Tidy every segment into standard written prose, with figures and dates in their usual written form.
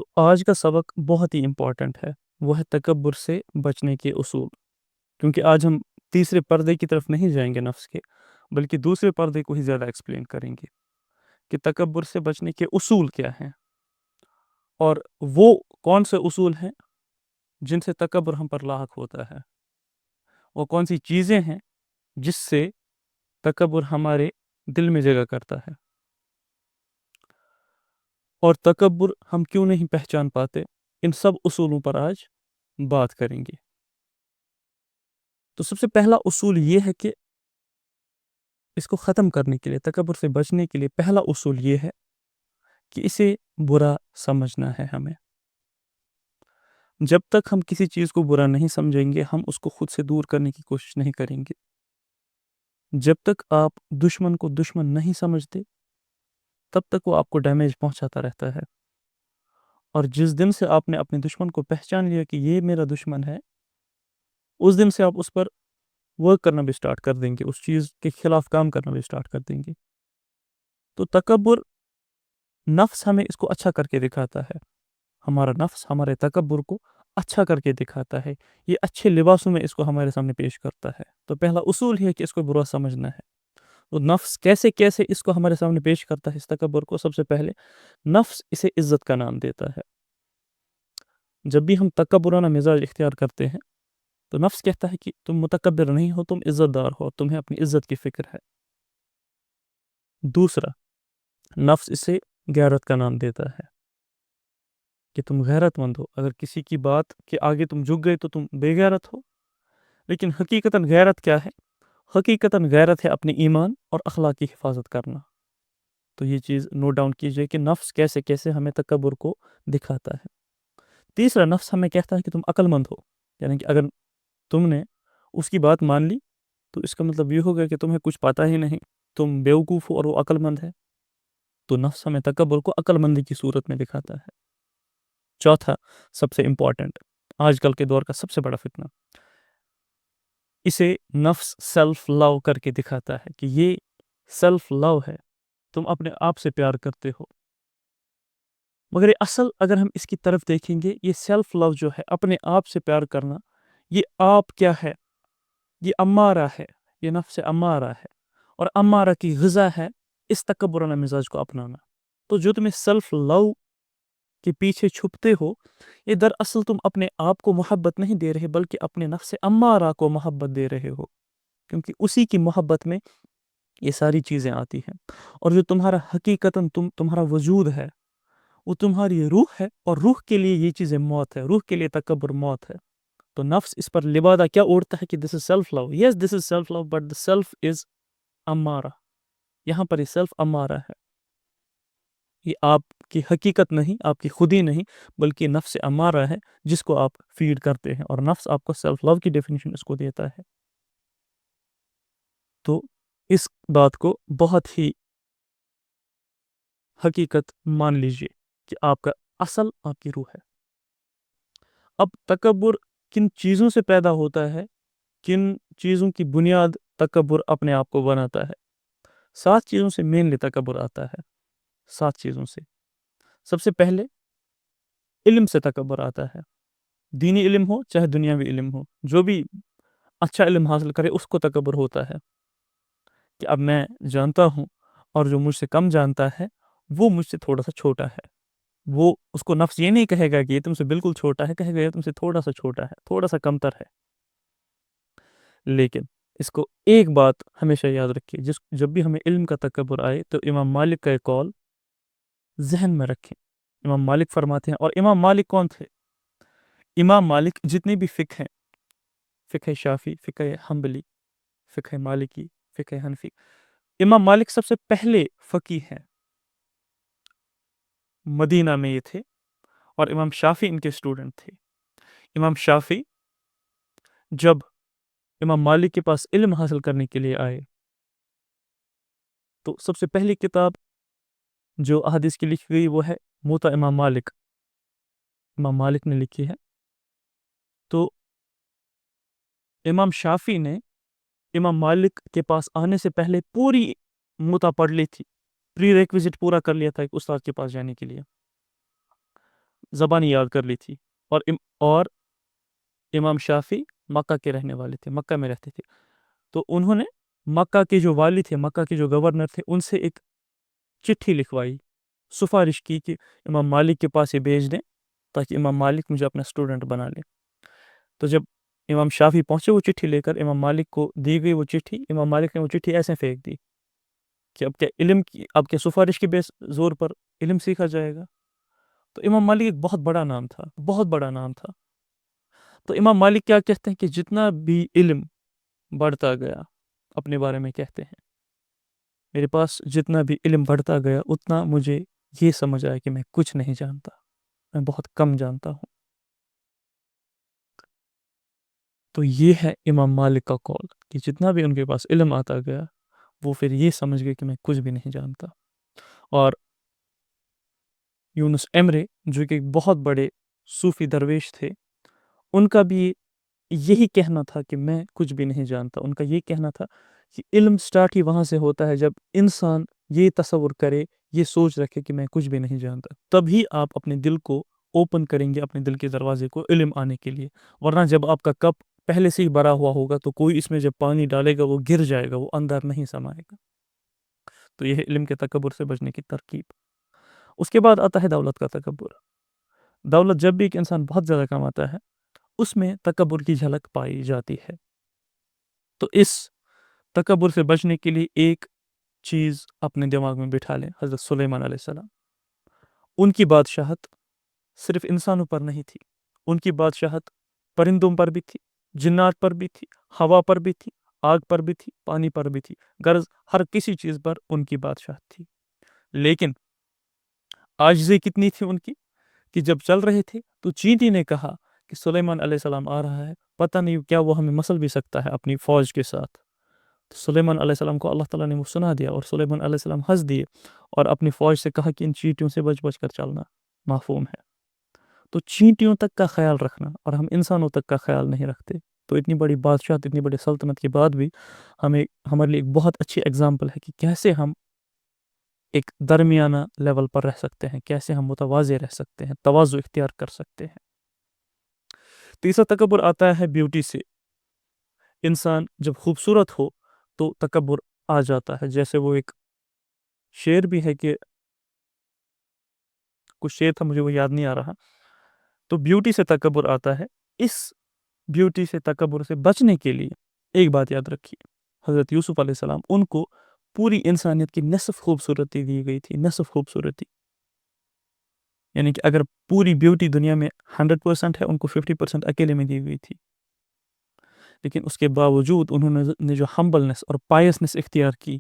تو آج کا سبق بہت ہی امپورٹنٹ ہے، وہ ہے تکبر سے بچنے کے اصول۔ کیونکہ آج ہم تیسرے پردے کی طرف نہیں جائیں گے نفس کے، بلکہ دوسرے پردے کو ہی زیادہ ایکسپلین کریں گے کہ تکبر سے بچنے کے اصول کیا ہیں، اور وہ کون سے اصول ہیں جن سے تکبر ہم پر لاحق ہوتا ہے، وہ کون سی چیزیں ہیں جس سے تکبر ہمارے دل میں جگہ کرتا ہے، اور تکبر ہم کیوں نہیں پہچان پاتے۔ ان سب اصولوں پر آج بات کریں گے۔ تو سب سے پہلا اصول یہ ہے کہ اس کو ختم کرنے کے لیے، تکبر سے بچنے کے لیے پہلا اصول یہ ہے کہ اسے برا سمجھنا ہے ہمیں۔ جب تک ہم کسی چیز کو برا نہیں سمجھیں گے، ہم اس کو خود سے دور کرنے کی کوشش نہیں کریں گے۔ جب تک آپ دشمن کو دشمن نہیں سمجھتے، تب تک وہ آپ کو ڈیمیج پہنچاتا رہتا ہے، اور جس دن سے آپ نے اپنے دشمن کو پہچان لیا کہ یہ میرا دشمن ہے، اس دن سے آپ اس پر ورک کرنا بھی سٹارٹ کر دیں گے، اس چیز کے خلاف کام کرنا بھی سٹارٹ کر دیں گے۔ تو تکبر، نفس ہمیں اس کو اچھا کر کے دکھاتا ہے، ہمارا نفس ہمارے تکبر کو اچھا کر کے دکھاتا ہے، یہ اچھے لباسوں میں اس کو ہمارے سامنے پیش کرتا ہے۔ تو پہلا اصول ہی ہے کہ اس کو برا سمجھنا ہے۔ تو نفس کیسے کیسے اس کو ہمارے سامنے پیش کرتا ہے، اس تکبر کو؟ سب سے پہلے نفس اسے عزت کا نام دیتا ہے۔ جب بھی ہم تکبرانہ مزاج اختیار کرتے ہیں تو نفس کہتا ہے کہ تم متکبر نہیں ہو، تم عزت دار ہو، تمہیں اپنی عزت کی فکر ہے۔ دوسرا، نفس اسے غیرت کا نام دیتا ہے کہ تم غیرت مند ہو، اگر کسی کی بات کے آگے تم جھک گئے تو تم بے غیرت ہو۔ لیکن حقیقتاً غیرت کیا ہے؟ حقیقتاً غیرت ہے اپنے ایمان اور اخلاق کی حفاظت کرنا۔ تو یہ چیز نوٹ ڈاؤن کیجئے کہ نفس کیسے کیسے ہمیں تکبر کو دکھاتا ہے۔ تیسرا، نفس ہمیں کہتا ہے کہ تم عقل مند ہو، یعنی کہ اگر تم نے اس کی بات مان لی تو اس کا مطلب یہ ہوگا کہ تمہیں کچھ پتہ ہی نہیں، تم بیوقوف ہو اور وہ عقل مند ہے۔ تو نفس ہمیں تکبر کو عقل مندی کی صورت میں دکھاتا ہے۔ چوتھا، سب سے امپورٹنٹ، آج کل کے دور کا سب سے بڑا فتنہ، اسے نفس سیلف لو کر کے دکھاتا ہے کہ یہ سیلف لو ہے، تم اپنے آپ سے پیار کرتے ہو۔ مگر یہ اصل، اگر ہم اس کی طرف دیکھیں گے، یہ سیلف لو جو ہے، اپنے آپ سے پیار کرنا، یہ آپ کیا ہے؟ یہ امارہ ہے، یہ نفس امارہ ہے، اور امارہ کی غذا ہے اس تکبرانہ مزاج کو اپنانا۔ تو جو تمہیں سیلف لو کے پیچھے چھپتے ہو، یہ دراصل تم اپنے آپ کو محبت نہیں دے رہے، بلکہ اپنے نفس امارہ کو محبت دے رہے ہو، کیونکہ اسی کی محبت میں یہ ساری چیزیں آتی ہیں۔ اور جو تمہارا حقیقتاً تمہارا وجود ہے، وہ تمہاری روح ہے، اور روح کے لیے یہ چیزیں موت ہے، روح کے لیے تکبر موت ہے۔ تو نفس اس پر لبادہ کیا اوڑھتا ہے کہ this is self love, yes this is self love, but the self is امارہ۔ یہاں پر یہ سیلف امارہ ہے، یہ آپ کی حقیقت نہیں، آپ کی خودی نہیں، بلکہ نفس امارہ ہے جس کو آپ فیڈ کرتے ہیں، اور نفس آپ کو سیلف لو کی ڈیفینیشن اس کو دیتا ہے۔ تو اس بات کو بہت ہی حقیقت مان لیجئے کہ آپ کا اصل آپ کی روح ہے۔ اب تکبر کن چیزوں سے پیدا ہوتا ہے، کن چیزوں کی بنیاد تکبر اپنے آپ کو بناتا ہے؟ 7 چیزوں سے مینلی تکبر آتا ہے، 7 چیزوں سے۔ سب سے پہلے علم سے تکبر آتا ہے، دینی علم ہو چاہے دنیاوی علم ہو، جو بھی اچھا علم حاصل کرے اس کو تکبر ہوتا ہے کہ اب میں جانتا ہوں، اور جو مجھ سے کم جانتا ہے وہ مجھ سے تھوڑا سا چھوٹا ہے۔ وہ اس کو نفس یہ نہیں کہے گا کہ یہ تم سے بالکل چھوٹا ہے، کہے گا یہ تم سے تھوڑا سا چھوٹا ہے، تھوڑا سا کمتر ہے۔ لیکن اس کو ایک بات ہمیشہ یاد رکھیے، جب بھی ہمیں علم کا تکبر آئے تو امام مالک کا ایک قول ذہن میں رکھیں۔ امام مالک فرماتے ہیں، اور امام مالک کون تھے؟ امام مالک جتنی بھی فقہ ہیں، فقہ شافی، فقہ حنبلی، فقہ مالکی، فقہ حنفی، امام مالک سب سے پہلے فقیہ ہیں، مدینہ میں یہ تھے، اور امام شافی ان کے اسٹوڈنٹ تھے۔ امام شافی جب امام مالک کے پاس علم حاصل کرنے کے لیے آئے تو سب سے پہلی کتاب جو احادیث کی لکھی گئی وہ ہے موطا امام مالک، امام مالک نے لکھی ہے۔ تو امام شافی نے امام مالک کے پاس آنے سے پہلے پوری موطا پڑھ لی تھی، پری ریکویزٹ پورا کر لیا تھا ایک استاد کے پاس جانے کے لیے۔ زبانیں یاد کر لی تھی، اور امام شافی مکہ کے رہنے والے تھے، مکہ میں رہتے تھے، تو انہوں نے مکہ کے جو والی تھے، مکہ کے جو گورنر تھے، ان سے ایک چٹھی لکھوائی، سفارش کی کہ امام مالک کے پاس یہ بھیج دیں تاکہ امام مالک مجھے اپنا اسٹوڈنٹ بنا لے۔ تو جب امام شافی پہنچے وہ چٹھی لے کر، امام مالک کو دی گئی وہ چٹھی، امام مالک نے وہ چٹھی ایسے پھینک دی کہ اب کیا سفارش کے زور پر علم سیکھا جائے گا؟ تو امام مالک ایک بہت بڑا نام تھا، بہت بڑا نام تھا۔ تو امام مالک کیا کہتے ہیں کہ جتنا بھی علم بڑھتا گیا، اپنے بارے میں کہتے ہیں، میرے پاس جتنا بھی علم بڑھتا گیا اتنا مجھے یہ سمجھ آیا کہ میں کچھ نہیں جانتا، میں بہت کم جانتا ہوں۔ تو یہ ہے امام مالک کا قول کہ جتنا بھی ان کے پاس علم آتا گیا وہ پھر یہ سمجھ گئے کہ میں کچھ بھی نہیں جانتا۔ اور یونس ایمرے جو کہ ایک بہت بڑے صوفی درویش تھے، ان کا بھی یہی کہنا تھا کہ میں کچھ بھی نہیں جانتا۔ ان کا یہ کہنا تھا کہ علم سٹارٹ ہی وہاں سے ہوتا ہے جب انسان یہ تصور کرے، یہ سوچ رکھے کہ میں کچھ بھی نہیں جانتا، تبھی آپ اپنے دل کو اوپن کریں گے، اپنے دل کے دروازے کو علم آنے کے لیے۔ ورنہ جب آپ کا کپ پہلے سے ہی بھرا ہوا ہوگا تو کوئی اس میں جب پانی ڈالے گا وہ گر جائے گا، وہ اندر نہیں سمائے گا۔ تو یہ ہے علم کے تکبر سے بچنے کی ترکیب۔ اس کے بعد آتا ہے دولت کا تکبر۔ دولت جب بھی ایک انسان بہت زیادہ کماتا ہے اس میں تکبر کی جھلک پائی جاتی ہے۔ تو اس تکبر سے بچنے کے لیے ایک چیز اپنے دماغ میں بٹھا لیں، حضرت سلیمان علیہ السلام، ان کی بادشاہت صرف انسانوں پر نہیں تھی، ان کی بادشاہت پرندوں پر بھی تھی، جنات پر بھی تھی، ہوا پر بھی تھی، آگ پر بھی تھی، پانی پر بھی تھی، غرض ہر کسی چیز پر ان کی بادشاہت تھی۔ لیکن عاجزی کتنی تھی ان کی کہ جب چل رہے تھے تو چینٹی نے کہا کہ سلیمان علیہ السلام آ رہا ہے، پتہ نہیں کیا وہ ہمیں مسل بھی سکتا ہے اپنی فوج کے ساتھ۔ تو سلیمان علیہ السلام کو اللہ تعالیٰ نے وہ سنا دیا اور سلیمان علیہ السلام ہنس دیے اور اپنی فوج سے کہا کہ ان چینٹیوں سے بچ بچ کر چلنا معفوم ہے۔ تو چینٹیوں تک کا خیال رکھنا، اور ہم انسانوں تک کا خیال نہیں رکھتے، تو اتنی بڑی بادشاہت، اتنی بڑی سلطنت کے بعد بھی ہمارے لیے ایک بہت اچھی اگزامپل ہے کہ کیسے ہم ایک درمیانہ لیول پر رہ سکتے ہیں، کیسے ہم متواضع رہ سکتے ہیں، تواضع اختیار کر سکتے ہیں۔ تیسرا تکبر آتا ہے بیوٹی سے۔ انسان جب خوبصورت ہو تو تکبر آ جاتا ہے، جیسے وہ ایک شعر بھی ہے کہ کچھ شعر تھا، مجھے وہ یاد نہیں آ رہا۔ تو بیوٹی سے تکبر آتا ہے۔ اس بیوٹی سے تکبر سے بچنے کے لیے ایک بات یاد رکھیے، حضرت یوسف علیہ السلام، ان کو پوری انسانیت کی نصف خوبصورتی دی گئی تھی، نصف خوبصورتی، یعنی کہ اگر پوری بیوٹی دنیا میں 100% ہے، ان کو 50% اکیلے میں دی گئی تھی۔ لیکن اس کے باوجود انہوں نے جو ہمبلنس اور پائسنس اختیار کی،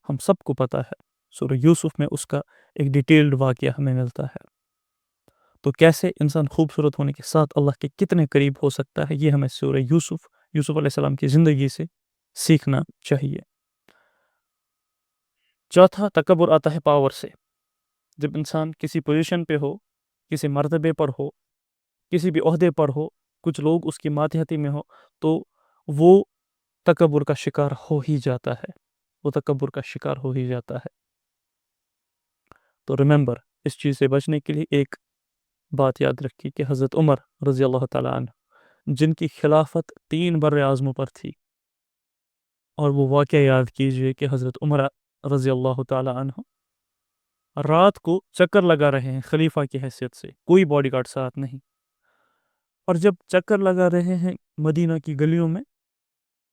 ہم سب کو پتہ ہے، سورہ یوسف میں اس کا ایک ڈیٹیلڈ واقعہ ہمیں ملتا ہے۔ تو کیسے انسان خوبصورت ہونے کے ساتھ اللہ کے کتنے قریب ہو سکتا ہے، یہ ہمیں سورہ یوسف علیہ السلام کی زندگی سے سیکھنا چاہیے۔ چوتھا تکبر آتا ہے پاور سے۔ جب انسان کسی پوزیشن پہ ہو، کسی مرتبے پر ہو، کسی بھی عہدے پر ہو، کچھ لوگ اس کی ماتحتی میں ہو، تو وہ تکبر کا شکار ہو ہی جاتا ہے، وہ تکبر کا شکار ہو ہی جاتا ہے۔ تو ریممبر، اس چیز سے بچنے کے لیے ایک بات یاد رکھی کہ حضرت عمر رضی اللہ تعالیٰ عنہ، جن کی خلافت 3 بر اعظموں پر تھی، اور وہ واقعہ یاد کیجئے کہ حضرت عمر رضی اللہ تعالیٰ عنہ رات کو چکر لگا رہے ہیں خلیفہ کی حیثیت سے، کوئی باڈی گارڈ ساتھ نہیں، اور جب چکر لگا رہے ہیں مدینہ کی گلیوں میں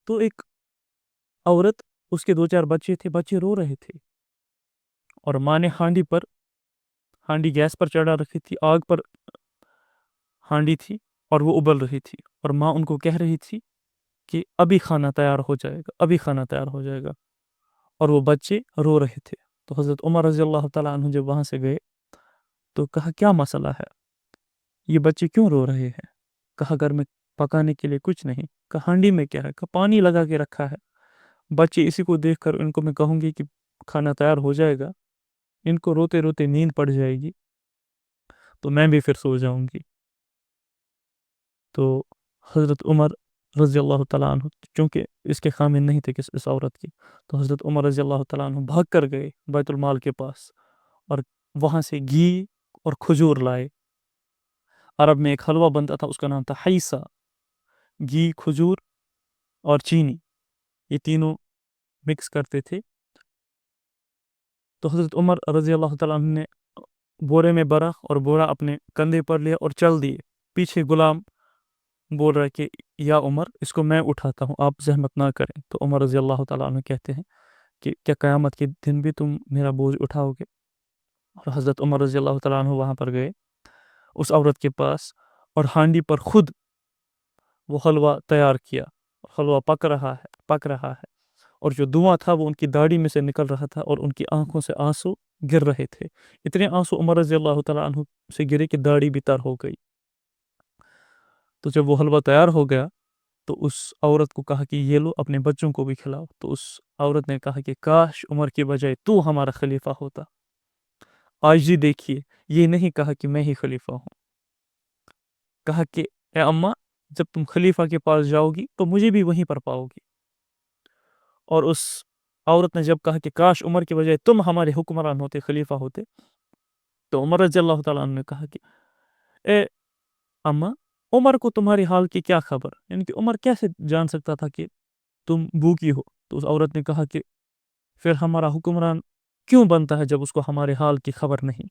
تو ایک عورت، اس کے 2-4 بچے تھے، بچے رو رہے تھے، اور ماں نے ہانڈی گیس پر چڑھا رکھی تھی، آگ پر ہانڈی تھی اور وہ ابل رہی تھی، اور ماں ان کو کہہ رہی تھی کہ ابھی کھانا تیار ہو جائے گا، ابھی کھانا تیار ہو جائے گا، اور وہ بچے رو رہے تھے۔ تو حضرت عمر رضی اللہ تعالیٰ عنہ جب وہاں سے گئے تو کہا کیا مسئلہ ہے، یہ بچے کیوں رو رہے ہیں؟ کہا گھر میں پکانے کے لیے کچھ نہیں۔ کہا ہانڈی میں کیا ہے؟ کہا پانی لگا کے رکھا ہے، بچے اسی کو دیکھ کر ان کو میں کہوں گی کہ کھانا تیار ہو جائے گا، ان کو روتے روتے نیند پڑ جائے گی تو میں بھی پھر سو جاؤں گی۔ تو حضرت عمر رضی اللہ تعالیٰ عنہ چونکہ اس کے خامن نہیں تھے اس عورت کی، تو حضرت عمر رضی اللہ تعالیٰ عنہ بھاگ کر گئے بیت المال کے پاس، اور وہاں سے گھی اور کھجور لائے، عرب میں ایک حلوہ بنتا تھا، اس کا نام تھا حیسہ، گھی، کھجور اور چینی، یہ تینوں مکس کرتے تھے. تو حضرت عمر رضی اللہ تعالیٰ عنہ نے بورے میں بھرا اور بورا اپنے کندھے پر لیا اور چل دیے. پیچھے غلام بول رہا ہے کہ یا عمر اس کو میں اٹھاتا ہوں، آپ زحمت نہ کریں. تو عمر رضی اللہ تعالیٰ عنہ کہتے ہیں کہ کیا قیامت کے دن بھی تم میرا بوجھ اٹھاؤ گے؟ اور حضرت عمر رضی اللہ تعالیٰ عنہ وہاں پر گئے اس عورت کے پاس اور ہانڈی پر خود وہ حلوہ تیار کیا. حلوہ پک رہا ہے اور جو دھواں تھا وہ ان کی داڑھی میں سے نکل رہا تھا اور ان کی آنکھوں سے آنسو گر رہے تھے. اتنے آنسو عمر رضی اللہ تعالیٰ عنہ سے گرے کہ داڑھی بھی تر ہو گئی. تو جب وہ حلوہ تیار ہو گیا تو اس عورت کو کہا کہ یہ لو اپنے بچوں کو بھی کھلاؤ. تو اس عورت نے کہا کہ کاش عمر کی بجائے تو ہمارا خلیفہ ہوتا. آج جی دیکھیے، یہ نہیں کہا کہ میں ہی خلیفہ ہوں، کہا کہ اے اماں جب تم خلیفہ کے پاس جاؤ گی تو مجھے بھی وہیں پر پاؤ گی. اور اس عورت نے جب کہا کہ کاش عمر کے بجائے تم ہمارے حکمران ہوتے، خلیفہ ہوتے، تو عمر رضی اللہ تعالیٰ عنہ نے کہا کہ اے اماں، عمر کو تمہاری حال کی کیا خبر؟ یعنی کہ عمر کیسے جان سکتا تھا کہ تم بھوکی ہو؟ تو اس عورت نے کہا کہ پھر ہمارا حکمران کیوں بنتا ہے جب اس کو ہمارے حال کی خبر نہیں؟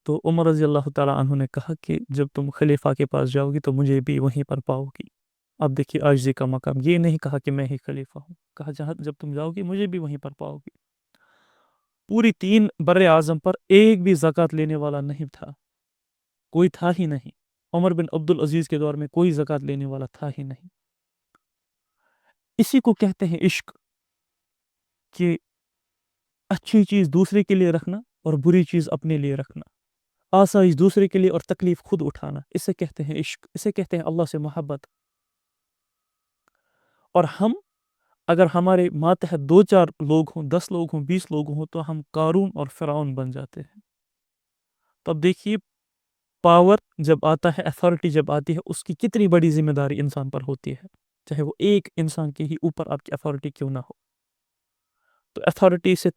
تو عمر رضی اللہ تعالیٰ عنہ نے کہا کہ جب تم خلیفہ کے پاس جاؤ گی تو مجھے بھی وہیں پر پاؤ گی. اب دیکھیے عاجزی کا مقام، یہ نہیں کہا کہ میں ہی خلیفہ ہوں، کہا جب تم جاؤ گی مجھے بھی وہیں پر پاؤ گی. پوری 3 بر اعظم پر ایک بھی زکوٰۃ لینے والا نہیں تھا، کوئی تھا ہی نہیں. عمر بن عبد العزیز کے دور میں کوئی زکوٰۃ لینے والا تھا ہی نہیں. اسی کو کہتے ہیں عشق، کہ اچھی چیز دوسرے کے لیے رکھنا اور بری چیز اپنے لیے رکھنا، آسائش دوسرے کے لیے اور تکلیف خود اٹھانا. اسے کہتے ہیں عشق، اسے کہتے ہیں اللہ سے محبت. اور ہم اگر ہمارے ماتحت 2-4 لوگ ہوں، 10 لوگ ہوں، 20 لوگ ہوں، تو ہم قارون اور فرعون بن جاتے ہیں. تب دیکھیے پاور جب آتا ہے، اتھارٹی جب آتی ہے، اس کی کتنی بڑی ذمہ داری انسان پر ہوتی ہے، چاہے وہ ایک انسان کے ہی اوپر آپ کی اتھارٹی کیوں نہ ہو. تو اتھارٹی سے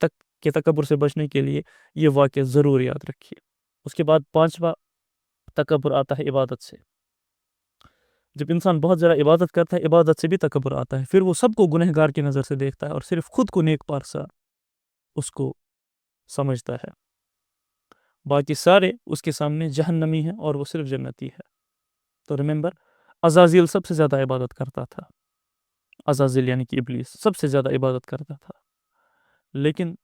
کے تکبر سے بچنے کے لیے یہ واقعہ ضرور یاد رکھیے. اس کے بعد 5واں تکبر آتا ہے عبادت سے. جب انسان بہت زیادہ عبادت کرتا ہے، عبادت سے بھی تکبر آتا ہے. پھر وہ سب کو گنہگار کی نظر سے دیکھتا ہے اور صرف خود کو نیک پارسا اس کو سمجھتا ہے. باقی سارے اس کے سامنے جہنمی ہیں اور وہ صرف جنتی ہے. تو ریممبر، عزازیل سب سے زیادہ عبادت کرتا تھا. عزازیل یعنی کہ ابلیس سب سے زیادہ عبادت کرتا تھا، لیکن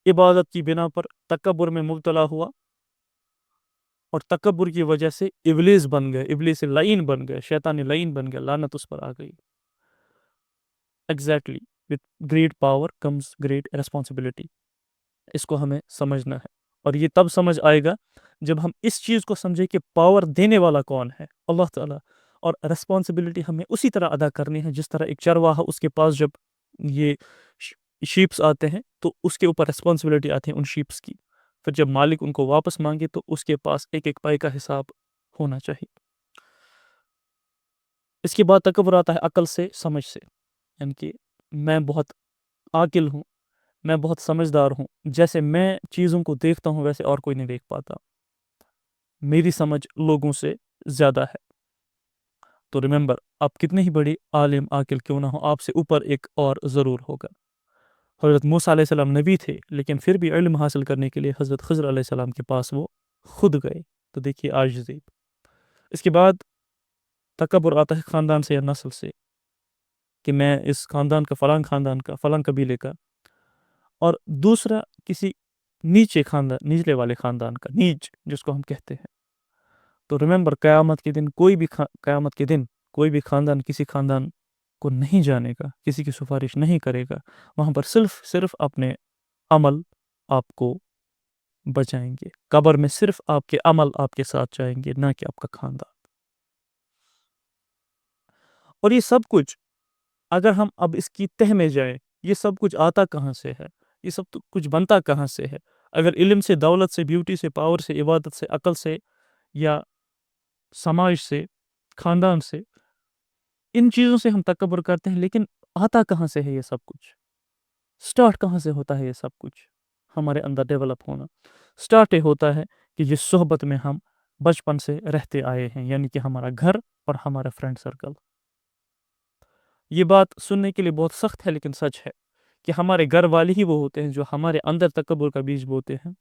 عبادت کی بنا پر تکبر میں مبتلا ہوا اور تکبر کی وجہ سے ابلیس بن گئے، ابلیس لعین بن گئے، شیطان لعین بن گئے، لعنت اس پر آ گئی. Exactly, with great power comes great responsibility. اس کو ہمیں سمجھنا ہے، اور یہ تب سمجھ آئے گا جب ہم اس چیز کو سمجھیں کہ پاور دینے والا کون ہے، اللہ تعالیٰ، اور ریسپانسبلٹی ہمیں اسی طرح ادا کرنی ہے جس طرح ایک چرواہا، اس کے پاس جب یہ شیپس آتے ہیں تو اس کے اوپر ریسپانسبلٹی آتی ہے ان شیپس کی. پھر جب مالک ان کو واپس مانگے تو اس کے پاس ایک ایک پائی کا حساب ہونا چاہیے. اس کے بعد تکبر آتا ہے عقل سے، سمجھ سے، یعنی کہ میں بہت عاقل ہوں، میں بہت سمجھدار ہوں، جیسے میں چیزوں کو دیکھتا ہوں ویسے اور کوئی نہیں دیکھ پاتا، میری سمجھ لوگوں سے زیادہ ہے. تو ریممبر، آپ کتنے ہی بڑی عالم عاقل کیوں نہ ہو، آپ سے اوپر ایک اور ضرور ہوگا. حضرت موسیٰ علیہ السلام نبی تھے، لیکن پھر بھی علم حاصل کرنے کے لیے حضرت خضر علیہ السلام کے پاس وہ خود گئے. تو دیکھیے عاجزی. اس کے بعد تکبر آتا ہے خاندان سے یا نسل سے، کہ میں اس خاندان کا فلاں قبیلے کا، اور دوسرا کسی نیچلے والے خاندان کا، نیچ جس کو ہم کہتے ہیں. تو ریممبر، قیامت کے دن کوئی بھی خاندان کسی خاندان کو نہیں جانے گا، کسی کی سفارش نہیں کرے گا. وہاں پر صرف اپنے عمل آپ کو بچائیں گے. قبر میں صرف آپ کے عمل آپ کے ساتھ جائیں گے، نہ کہ آپ کا خاندان. اور یہ سب کچھ اگر ہم اب اس کی تہ میں جائیں، یہ سب کچھ آتا کہاں سے ہے، یہ سب کچھ بنتا کہاں سے ہے؟ اگر علم سے، دولت سے، بیوٹی سے، پاور سے، عبادت سے، عقل سے، یا سماج سے، خاندان سے، ان چیزوں سے ہم تکبر کرتے ہیں، لیکن آتا کہاں سے ہے یہ سب کچھ؟ سٹارٹ کہاں سے ہوتا ہے یہ سب کچھ ہمارے اندر ڈیولپ ہونا؟ سٹارٹ ہوتا ہے کہ جس صحبت میں ہم بچپن سے رہتے آئے ہیں، یعنی کہ ہمارا گھر اور ہمارا فرینڈ سرکل۔ یہ بات سننے کے لیے بہت سخت ہے لیکن سچ ہے کہ ہمارے گھر والے ہی وہ ہوتے ہیں جو ہمارے اندر تکبر کا بیج بوتے ہیں،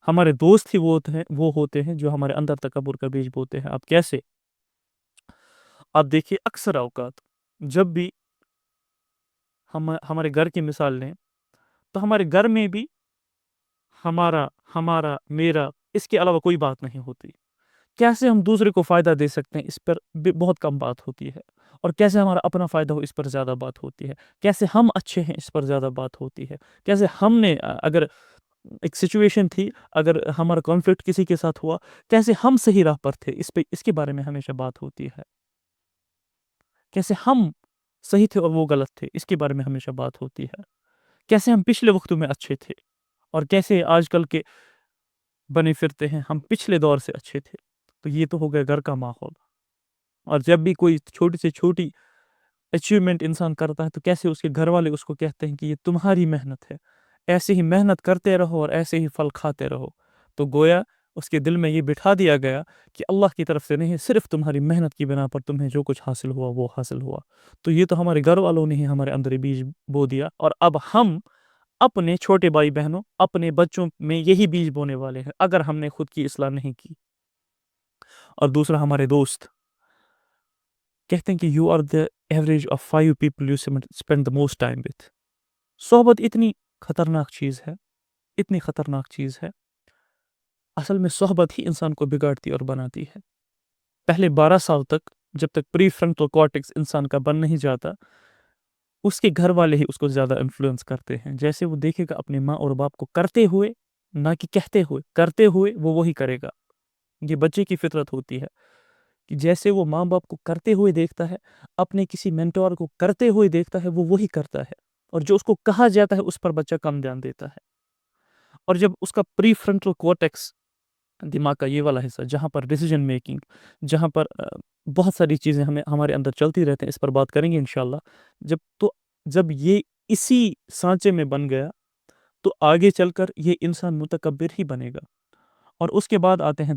ہمارے دوست ہی وہ ہوتے ہیں جو ہمارے اندر تکبر کا بیج بوتے ہیں۔ اب کیسے؟ آپ دیکھیے اکثر اوقات جب بھی ہمارے گھر کی مثال لیں تو ہمارے گھر میں بھی ہمارا میرا اس کے علاوہ کوئی بات نہیں ہوتی۔ کیسے ہم دوسرے کو فائدہ دے سکتے ہیں اس پر بھی بہت کم بات ہوتی ہے، اور کیسے ہمارا اپنا فائدہ ہو اس پر زیادہ بات ہوتی ہے، کیسے ہم اچھے ہیں اس پر زیادہ بات ہوتی ہے، کیسے ہم نے اگر ایک سچویشن تھی، اگر ہمارا کانفلکٹ کسی کے ساتھ ہوا، کیسے ہم صحیح راہ پر تھے اس کے بارے میں ہمیشہ بات ہوتی ہے، کیسے ہم صحیح تھے اور وہ غلط تھے اس کے بارے میں ہمیشہ بات ہوتی ہے، کیسے ہم پچھلے وقتوں میں اچھے تھے اور کیسے آج کل کے بنے پھرتے ہیں ہم پچھلے دور سے اچھے تھے۔ تو یہ تو ہو گیا گھر کا ماحول۔ اور جب بھی کوئی چھوٹی سے چھوٹی اچیومنٹ انسان کرتا ہے تو کیسے اس کے گھر والے اس کو کہتے ہیں کہ یہ تمہاری محنت ہے، ایسے ہی محنت کرتے رہو اور ایسے ہی پھل کھاتے رہو۔ تو گویا اس کے دل میں یہ بٹھا دیا گیا کہ اللہ کی طرف سے نہیں، صرف تمہاری محنت کی بنا پر تمہیں جو کچھ حاصل ہوا وہ حاصل ہوا۔ تو یہ تو ہمارے گھر والوں نے ہی ہمارے اندر یہ بیج بو دیا، اور اب ہم اپنے چھوٹے بھائی بہنوں، اپنے بچوں میں یہی بیج بونے والے ہیں اگر ہم نے خود کی اصلاح نہیں کی۔ اور دوسرا، ہمارے دوست کہتے ہیں کہ you are the average of 5 people you spend the most time with۔ صحبت اتنی خطرناک چیز ہے، اتنی خطرناک چیز ہے، اصل میں صحبت ہی انسان کو بگاڑتی اور بناتی ہے۔ پہلے 12 سال تک جب تک پری فرنٹل کارٹیکس انسان کا بن نہیں جاتا، اس کے گھر والے ہی اس کو زیادہ انفلوئنس کرتے ہیں۔ جیسے وہ دیکھے گا اپنے ماں اور باپ کو کرتے ہوئے، نہ کہ کہتے ہوئے، کرتے ہوئے وہ وہی کرے گا۔ یہ بچے کی فطرت ہوتی ہے کہ جیسے وہ ماں باپ کو کرتے ہوئے دیکھتا ہے، اپنے کسی مینٹور کو کرتے ہوئے دیکھتا ہے، وہ وہی کرتا ہے، اور جو اس کو کہا جاتا ہے اس پر بچہ کم دھیان دیتا ہے۔ اور جب اس کا پری فرنٹل کورٹیکس، دماغ کا یہ والا حصہ جہاں پر ڈیسیجن میکنگ، جہاں پر بہت ساری چیزیں ہمارے اندر چلتی رہتے ہیں، اس پر بات کریں گے انشاءاللہ، جب یہ اسی سانچے میں بن گیا تو آگے چل کر یہ انسان متکبر ہی بنے گا۔ اور اس کے بعد آتے ہیں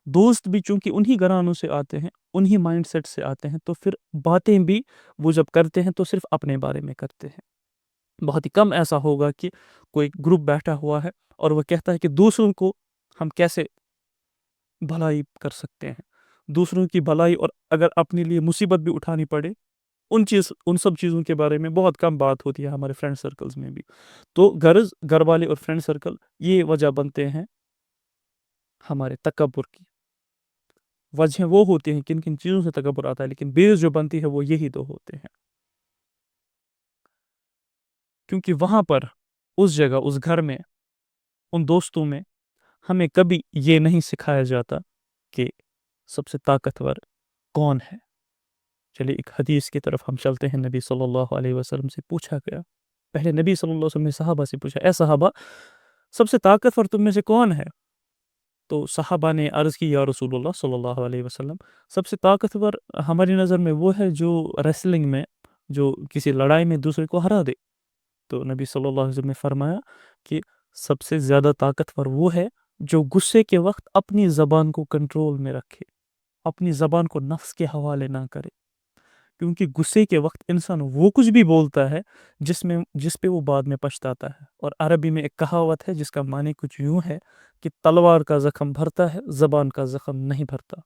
دوست بھی چونکہ انہی گھرانوں سے آتے ہیں، انہی مائنڈ سیٹ سے آتے ہیں، تو پھر باتیں بھی وہ جب کرتے ہیں تو صرف اپنے بارے میں کرتے ہیں۔ بہت ہی کم ایسا ہوگا کہ کوئی گروپ بیٹھا ہوا ہے اور وہ کہتا ہے کہ دوسروں کو ہم کیسے بھلائی کر سکتے ہیں، دوسروں کی بھلائی، اور اگر اپنے لیے مصیبت بھی اٹھانی پڑے، ان سب چیزوں کے بارے میں بہت کم بات ہوتی ہے ہمارے فرینڈ سرکلز میں بھی۔ تو گھر والے اور فرینڈ سرکل یہ وجہ بنتے ہیں ہمارے تکبر کی۔ وجہ وہ ہوتی ہیں کن کن چیزوں سے تکبر آتا ہے، لیکن بیس جو بنتی ہے وہ یہی دو ہوتے ہیں، کیونکہ وہاں پر، اس جگہ، اس گھر میں، ان دوستوں میں ہمیں کبھی یہ نہیں سکھایا جاتا کہ سب سے طاقتور کون ہے۔ چلیے ایک حدیث کی طرف ہم چلتے ہیں۔ نبی صلی اللہ علیہ وسلم سے پوچھا گیا، پہلے نبی صلی اللہ علیہ وسلم نے صحابہ سے پوچھا، اے صحابہ، سب سے طاقتور تم میں سے کون ہے؟ تو صحابہ نے عرض کی، یا رسول اللہ صلی اللہ علیہ وسلم، سب سے طاقتور ہماری نظر میں وہ ہے جو ریسلنگ میں، جو کسی لڑائی میں دوسرے کو ہرا دے۔ تو نبی صلی اللہ علیہ وسلم نے فرمایا کہ سب سے زیادہ طاقتور وہ ہے جو غصے کے وقت اپنی زبان کو کنٹرول میں رکھے، اپنی زبان کو نفس کے حوالے نہ کرے، کیونکہ غصے کے وقت انسان وہ کچھ بھی بولتا ہے جس پہ وہ بعد میں پچھتاتا ہے۔ اور عربی میں ایک کہاوت ہے جس کا معنی کچھ یوں ہے کہ تلوار کا زخم بھرتا ہے، زبان کا زخم نہیں بھرتا۔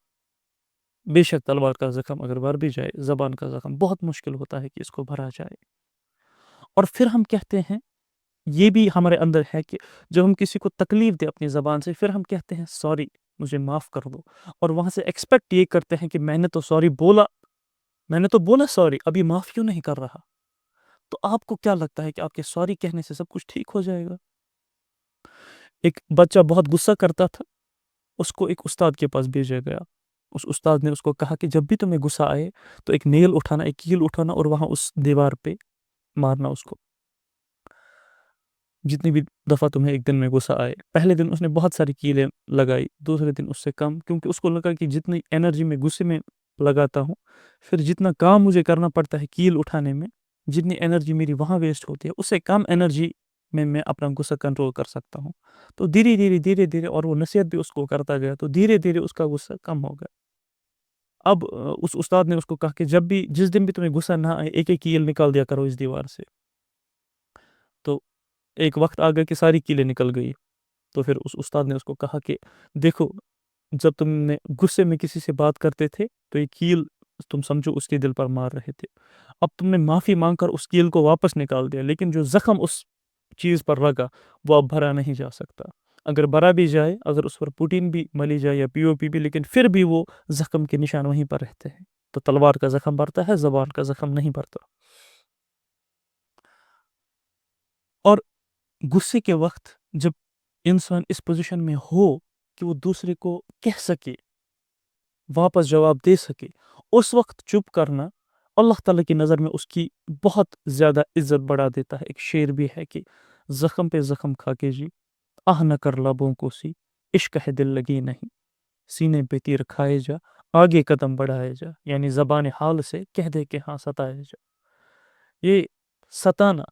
بے شک تلوار کا زخم اگر بھر بھی جائے، زبان کا زخم بہت مشکل ہوتا ہے کہ اس کو بھرا جائے۔ اور پھر ہم کہتے ہیں، یہ بھی ہمارے اندر ہے کہ جب ہم کسی کو تکلیف دیں اپنی زبان سے، پھر ہم کہتے ہیں سوری، مجھے معاف کر دو، اور وہاں سے ایکسپیکٹ یہ کرتے ہیں کہ میں نے تو بولا سوری، ابھی معاف کیوں نہیں کر رہا؟ تو آپ کو کیا لگتا ہے کہ آپ کے سوری کہنے سے سب کچھ ٹھیک ہو جائے گا؟ ایک بچہ بہت غصہ کرتا تھا، اس کو ایک استاد کے پاس بھیجا گیا۔ اس استاد نے اس کو کہا کہ جب بھی تمہیں غصہ آئے تو ایک نیل اٹھانا، ایک کیل اٹھانا، اور وہاں اس دیوار پہ مارنا اس کو، جتنی بھی دفعہ تمہیں ایک دن میں غصہ آئے۔ پہلے دن اس نے بہت ساری کیلیں لگائی، دوسرے دن اس سے کم، کیونکہ اس کو لگا کہ جتنی انرجی میں غصے میں لگاتا ہوں، پھر جتنا کام مجھے کرنا پڑتا ہے کیل اٹھانے میں، جتنی انرجی میری وہاں ویسٹ ہوتی ہے، اس سے کم انرجی میں اپنا غصہ کنٹرول کر سکتا ہوں. تو دھیرے دھیرے اور وہ نصیحت بھی اس کو کرتا گیا تو دھیرے دھیرے اس کا غصہ کم ہو گیا. اب اس استاد نے اس کو کہا کہ جس دن بھی تمہیں غصہ نہ آئے ایک ایک کیل نکال دیا کرو اس دیوار سے. تو ایک وقت آ گیا کہ ساری کیلیں نکل گئی. تو پھر اس استاد نے اس کو کہا کہ دیکھو جب تم نے غصے میں کسی سے بات کرتے تھے تو یہ کیل تم سمجھو اس کے دل پر مار رہے تھے. اب تم نے معافی مانگ کر اس کیل کو واپس نکال دیا لیکن جو زخم اس چیز پر لگا وہ اب بھرا نہیں جا سکتا. اگر بھرا بھی جائے اگر اس پر پوٹین بھی ملی جائے یا پی او پی بھی لیکن پھر بھی وہ زخم کے نشان وہیں پر رہتے ہیں. تو تلوار کا زخم بھرتا ہے زبان کا زخم نہیں بھرتا. اور غصے کے وقت جب انسان اس پوزیشن میں ہو کہ وہ دوسرے کو کہہ سکے واپس جواب دے سکے اس وقت چپ کرنا اللہ تعالیٰ کی نظر میں اس کی بہت زیادہ عزت بڑھا دیتا ہے. ایک شعر بھی ہے کہ زخم پہ زخم کھا کے جی آہ نہ کر لبوں کو سی عشق ہے دل لگی نہیں سینے پہ تیر کھائے جا آگے قدم بڑھائے جا. یعنی زبان حال سے کہہ دے کہ ہاں ستائے جا. یہ ستانا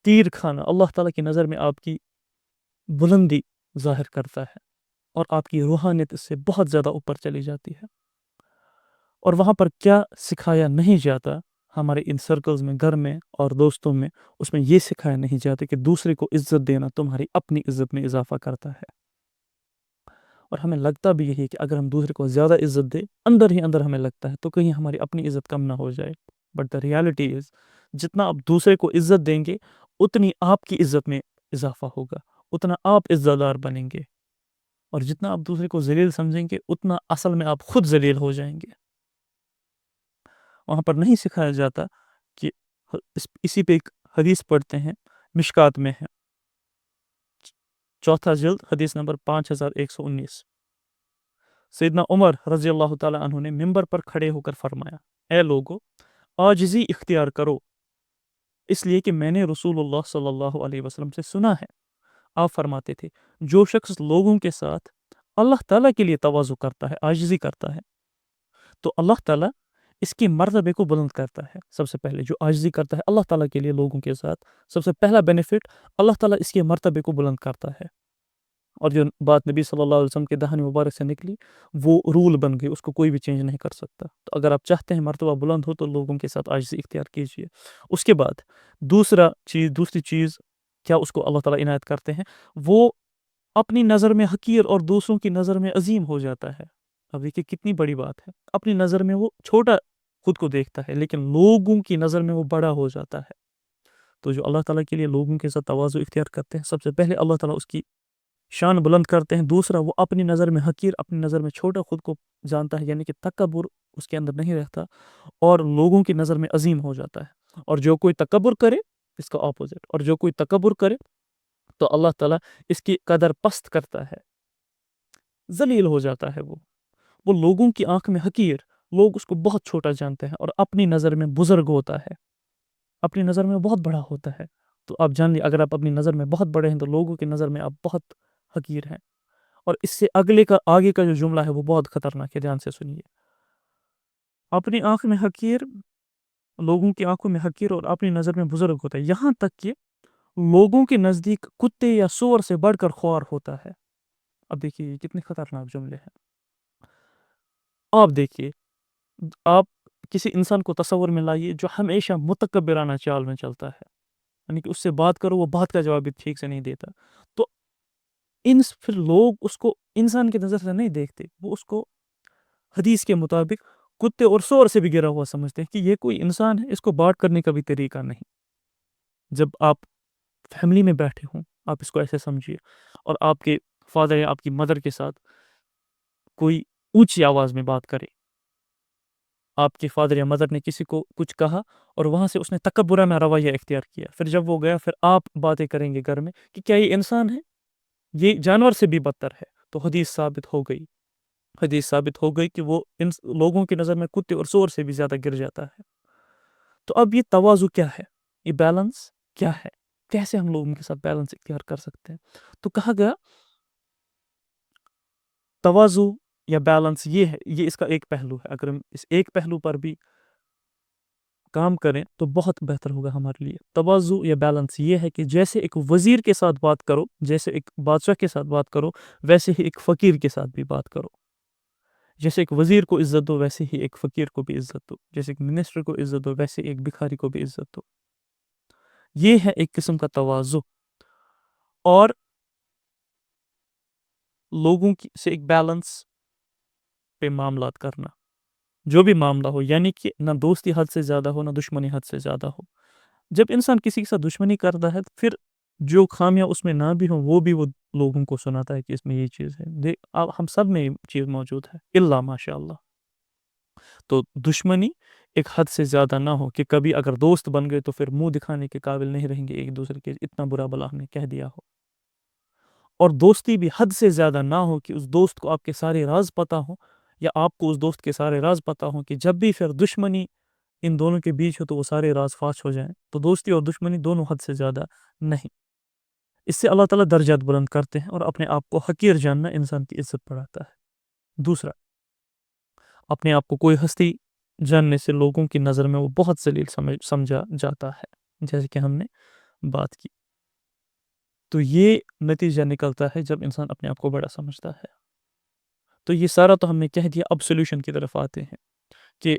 تیر کھانا اللہ تعالیٰ کی نظر میں آپ کی بلندی ظاہر کرتا ہے اور آپ کی روحانیت اس سے بہت زیادہ اوپر چلی جاتی ہے. اور وہاں پر کیا سکھایا نہیں جاتا ہمارے ان سرکلز میں گھر میں اور دوستوں میں اس میں یہ سکھایا نہیں جاتا کہ دوسرے کو عزت دینا تمہاری اپنی عزت میں اضافہ کرتا ہے. اور ہمیں لگتا بھی یہی کہ اگر ہم دوسرے کو زیادہ عزت دیں اندر ہی اندر ہمیں لگتا ہے تو کہیں ہماری اپنی عزت کم نہ ہو جائے. بٹ دا ریالٹی از جتنا آپ دوسرے کو عزت دیں گے اتنی آپ کی عزت میں اضافہ ہوگا اتنا آپ عزت دار بنیں گے. اور جتنا آپ دوسرے کو ذلیل سمجھیں گے اتنا اصل میں آپ خود ذلیل ہو جائیں گے. وہاں پر نہیں سکھایا جاتا کہ اسی پہ ایک حدیث پڑھتے ہیں مشکات میں ہے 4 جلد حدیث نمبر 5119. سیدنا عمر رضی اللہ تعالیٰ عنہ نے ممبر پر کھڑے ہو کر فرمایا اے لوگو عاجزی اختیار کرو اس لیے کہ میں نے رسول اللہ صلی اللہ علیہ وسلم سے سنا ہے آپ فرماتے تھے جو شخص لوگوں کے ساتھ اللہ تعالیٰ کے لیے تواضع کرتا ہے عاجزی کرتا ہے تو اللہ تعالیٰ اس کی مرتبے کو بلند کرتا ہے. سب سے پہلے جو عاجزی کرتا ہے اللہ تعالیٰ کے لیے لوگوں کے ساتھ سب سے پہلا بینیفٹ اللہ تعالیٰ اس کے مرتبے کو بلند کرتا ہے. اور جو بات نبی صلی اللہ علیہ وسلم کے دہن مبارک سے نکلی وہ رول بن گئی اس کو کوئی بھی چینج نہیں کر سکتا. تو اگر آپ چاہتے ہیں مرتبہ بلند ہو تو لوگوں کے ساتھ عاجزی اختیار کیجیے. اس کے بعد دوسری چیز کیا اس کو اللہ تعالیٰ عنایت کرتے ہیں وہ اپنی نظر میں حقیر اور دوسروں کی نظر میں عظیم ہو جاتا ہے. اب دیکھیے کتنی بڑی بات ہے. اپنی نظر میں وہ چھوٹا خود کو دیکھتا ہے لیکن لوگوں کی نظر میں وہ بڑا ہو جاتا ہے. تو جو اللہ تعالیٰ کے لیے لوگوں کے ساتھ تواضع اختیار کرتے ہیں سب سے پہلے اللہ تعالیٰ اس کی شان بلند کرتے ہیں. دوسرا وہ اپنی نظر میں حقیر اپنی نظر میں چھوٹا خود کو جانتا ہے یعنی کہ تکبر اس کے اندر نہیں رہتا اور لوگوں کی نظر میں عظیم ہو جاتا ہے. اور جو کوئی تکبر کرے اس کا اپوزٹ اور جو کوئی تکبر کرے تو اللہ تعالیٰ اس کی قدر پست کرتا ہے ذلیل ہو جاتا ہے. وہ لوگوں کی آنکھ میں حقیر لوگ اس کو بہت چھوٹا جانتے ہیں اور اپنی نظر میں بزرگ ہوتا ہے اپنی نظر میں بہت بڑا ہوتا ہے. تو آپ جان لیے اگر آپ اپنی نظر میں بہت بڑے ہیں تو لوگوں کی نظر میں آپ بہت حقیر ہیں. اور اس سے آگے کا جو جملہ ہے وہ بہت خطرناک ہے. دھیان سے سنیے اپنی آنکھ میں حقیر لوگوں کی آنکھوں میں حقیر اور اپنی نظر میں بزرگ ہوتا ہے یہاں تک کہ لوگوں کے نزدیک کتے یا سور سے بڑھ کر خوار ہوتا ہے. اب دیکھیے یہ کتنے خطرناک جملے ہیں. آپ دیکھیے آپ کسی انسان کو تصور میں لائیے جو ہمیشہ متکبرانہ چال میں چلتا ہے یعنی کہ اس سے بات کرو وہ بات کا جواب بھی ٹھیک سے نہیں دیتا. تو پھر لوگ اس کو انسان کی نظر سے نہیں دیکھتے وہ اس کو حدیث کے مطابق کتے اور سور سے بھی گرا ہوا سمجھتے ہیں کہ یہ کوئی انسان ہے اس کو بات کرنے کا بھی طریقہ نہیں. جب آپ فیملی میں بیٹھے ہوں آپ اس کو ایسے سمجھیے اور آپ کے فادر یا آپ کی مدر کے ساتھ کوئی اونچی آواز میں بات کرے آپ کے فادر یا مدر نے کسی کو کچھ کہا اور وہاں سے اس نے تکبرانہ رویہ اختیار کیا پھر جب وہ گیا پھر آپ باتیں کریں گے گھر میں کہ کیا یہ انسان ہے یہ جانور سے بھی بدتر ہے. تو حدیث ثابت ہو گئی کہ وہ ان لوگوں کی نظر میں کتے اور سور سے بھی زیادہ گر جاتا ہے. تو اب یہ تواضع کیا ہے یہ بیلنس کیا ہے کیسے ہم لوگوں کے ساتھ بیلنس اختیار کر سکتے ہیں. تو کہا گیا تواضع یا بیلنس یہ ہے یہ اس کا ایک پہلو ہے. اگر ہم اس ایک پہلو پر بھی کام کریں تو بہت بہتر ہوگا ہمارے لیے. تواضع یا بیلنس یہ ہے کہ جیسے ایک وزیر کے ساتھ بات کرو، جیسے ایک بادشاہ کے ساتھ بات کرو، ویسے ہی ایک فقیر کے ساتھ بھی بات کرو. جیسے ایک وزیر کو عزت دو ویسے ہی ایک فقیر کو بھی عزت دو. جیسے ایک منسٹر کو عزت دو ویسے ایک بھکاری کو بھی عزت دو. یہ ہے ایک قسم کا تواضع. اور لوگوں سے ایک بیلنس پہ معاملات کرنا، جو بھی معاملہ ہو، یعنی کہ نہ دوستی حد سے زیادہ ہو نہ دشمنی حد سے زیادہ ہو. جب انسان کسی کے ساتھ دشمنی کرتا ہے پھر جو خامیاں اس میں نہ بھی ہوں وہ بھی وہ لوگوں کو سناتا ہے کہ اس میں یہ چیز ہے. ہم سب میں یہ چیز موجود ہے الا ماشاء اللہ. تو دشمنی ایک حد سے زیادہ نہ ہو کہ کبھی اگر دوست بن گئے تو پھر منہ دکھانے کے قابل نہیں رہیں گے ایک دوسرے کے، اتنا برا بلا ہم نے کہہ دیا ہو. اور دوستی بھی حد سے زیادہ نہ ہو کہ اس دوست کو آپ کے سارے راز پتہ ہوں، یا آپ کو اس دوست کے سارے راز پتہ ہوں کہ جب بھی پھر دشمنی ان دونوں کے بیچ ہو تو وہ سارے راز فاش ہو جائیں. تو دوستی اور دشمنی دونوں حد سے زیادہ نہیں. اس سے اللہ تعالیٰ درجات بلند کرتے ہیں، اور اپنے آپ کو حقیر جاننا انسان کی عزت بڑھاتا ہے. دوسرا، اپنے آپ کو کوئی ہستی جاننے سے لوگوں کی نظر میں وہ بہت ذلیل سمجھا جاتا ہے، جیسے کہ ہم نے بات کی. تو یہ نتیجہ نکلتا ہے جب انسان اپنے آپ کو بڑا سمجھتا ہے. تو یہ سارا تو ہم نے کہہ دیا. اب سولوشن کی طرف آتے ہیں کہ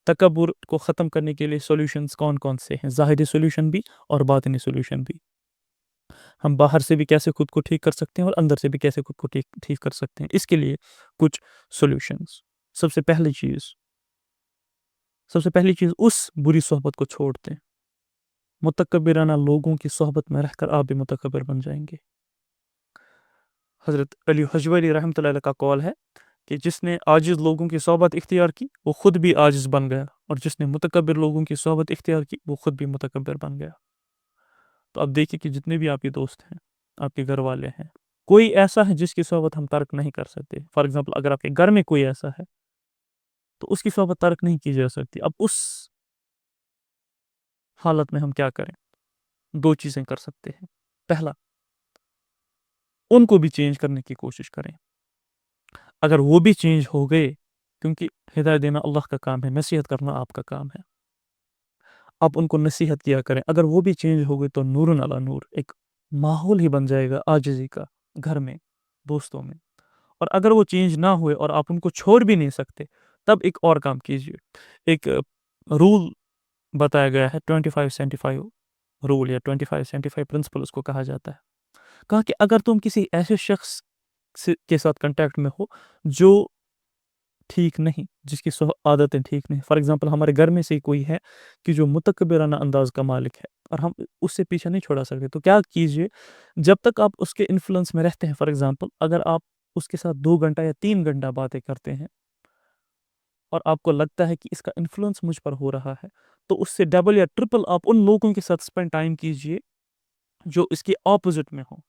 تکبر کو ختم کرنے کے لیے سولوشنز کون کون سے ہیں. ظاہری سولوشن بھی اور باطنی سولوشن بھی. ہم باہر سے بھی کیسے خود کو ٹھیک کر سکتے ہیں اور اندر سے بھی کیسے خود کو ٹھیک کر سکتے ہیں. اس کے لیے کچھ سولوشنز. سب سے پہلی چیز اس بری صحبت کو چھوڑ دیں. متکبرانہ لوگوں کی صحبت میں رہ کر آپ بھی متکبر بن جائیں گے. حضرت علی حجویری رحمۃ اللہ علیہ کا قول ہے کہ جس نے عاجز لوگوں کی صحبت اختیار کی وہ خود بھی عاجز بن گیا، اور جس نے متکبر لوگوں کی صحبت اختیار کی وہ خود بھی متکبر بن گیا. تو اب دیکھیے کہ جتنے بھی آپ کے دوست ہیں، آپ کے گھر والے ہیں، کوئی ایسا ہے جس کی صحبت ہم ترک نہیں کر سکتے. فار ایگزامپل اگر آپ کے گھر میں کوئی ایسا ہے تو اس کی صحبت ترک نہیں کی جا سکتی. اب اس حالت میں ہم کیا کریں؟ دو چیزیں کر سکتے ہیں. پہلا، ان کو بھی چینج کرنے کی کوشش کریں. اگر وہ بھی چینج ہو گئے، کیونکہ ہدایت دینا اللہ کا کام ہے، نصیحت کرنا آپ کا کام ہے، آپ ان کو نصیحت کیا کریں. اگر وہ بھی چینج ہو گئے تو نور علی نور ایک ماحول ہی بن جائے گا عاجزی کا گھر میں، دوستوں میں. اور اگر وہ چینج نہ ہوئے اور آپ ان کو چھوڑ بھی نہیں سکتے، تب ایک اور کام کیجیے. ایک رول بتایا گیا ہے 25-75 رول یا 25-75 پرنسپل اس کو کہا جاتا ہے. کہا کہ اگر تم کسی ایسے شخص کے ساتھ کنٹیکٹ میں ہو جو ٹھیک نہیں، جس کی عادتیں ٹھیک نہیں، فار ایگزامپل ہمارے گھر میں سے کوئی ہے کہ جو متکبرانہ انداز کا مالک ہے اور ہم اس سے پیچھے نہیں چھوڑا سکتے، تو کیا کیجیے، جب تک آپ اس کے انفلوئنس میں رہتے ہیں، فار ایگزامپل اگر آپ اس کے ساتھ 2 گھنٹہ یا 3 گھنٹہ باتیں کرتے ہیں اور آپ کو لگتا ہے کہ اس کا انفلوئنس مجھ پر ہو رہا ہے، تو اس سے ڈبل یا ٹرپل آپ ان لوگوں کے ساتھ اسپینڈ ٹائم کیجیے جو اس کے اپوزٹ میں ہوں،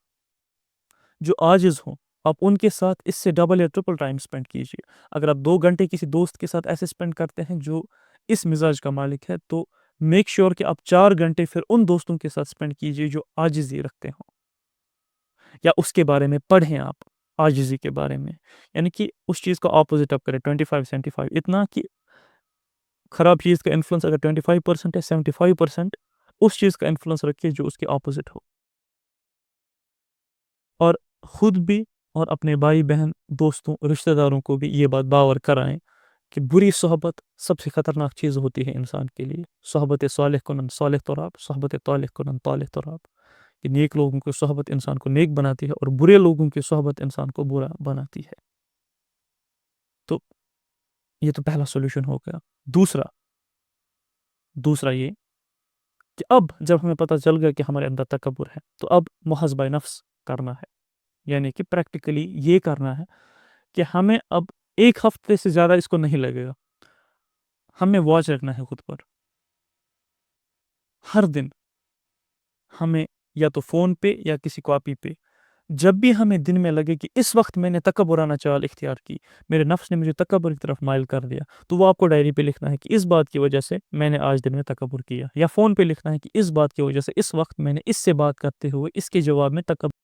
جو عاجز ہوں. آپ ان کے ساتھ اس سے ڈبل یا ٹرپل ٹائم اسپینڈ کیجیے. اگر آپ 2 گھنٹے کسی دوست کے ساتھ ایسے اسپینڈ کرتے ہیں جو اس مزاج کا مالک ہے، تو میک شیور کہ آپ 4 گھنٹے پھر ان دوستوں کے ساتھ اسپینڈ کیجیے جو عاجزی رکھتے ہوں، یا اس کے بارے میں پڑھیں آپ عاجزی کے بارے میں. یعنی کہ اس چیز کا اپوزٹ آپ کریں 25-75. اتنا کہ خراب چیز کا انفلوئنس اگر 25% ہے، 75% اس چیز کا انفلوئنس رکھیے جو اس کے اپوزٹ ہو. اور خود بھی اور اپنے بھائی بہن، دوستوں، رشتہ داروں کو بھی یہ بات باور کرائیں کہ بری صحبت سب سے خطرناک چیز ہوتی ہے انسان کے لیے. صحبت صالح کنن صالح تراب، صحبت طالح کنن طالح تراب. کہ نیک لوگوں کی صحبت انسان کو نیک بناتی ہے اور برے لوگوں کی صحبت انسان کو برا بناتی ہے. تو یہ تو پہلا سولوشن ہو گیا. دوسرا یہ کہ اب جب ہمیں پتہ چل گیا کہ ہمارے اندر تکبر ہے، تو اب محاسبہ نفس کرنا ہے. یعنی کہ پریکٹیکلی یہ کرنا ہے کہ ہمیں اب 1 ہفتے سے زیادہ اس کو نہیں لگے گا. ہمیں واچ رکھنا ہے خود پر. ہر دن ہمیں یا تو فون پہ یا کسی کاپی پہ، جب بھی ہمیں دن میں لگے کہ اس وقت میں نے تکبرانہ چال اختیار کی، میرے نفس نے مجھے تکبر کی طرف مائل کر دیا، تو وہ آپ کو ڈائری پہ لکھنا ہے کہ اس بات کی وجہ سے میں نے آج دن میں تکبر کیا. یا فون پہ لکھنا ہے کہ اس بات کی وجہ سے اس وقت میں نے اس سے بات کرتے ہوئے اس کے جواب میں تکبر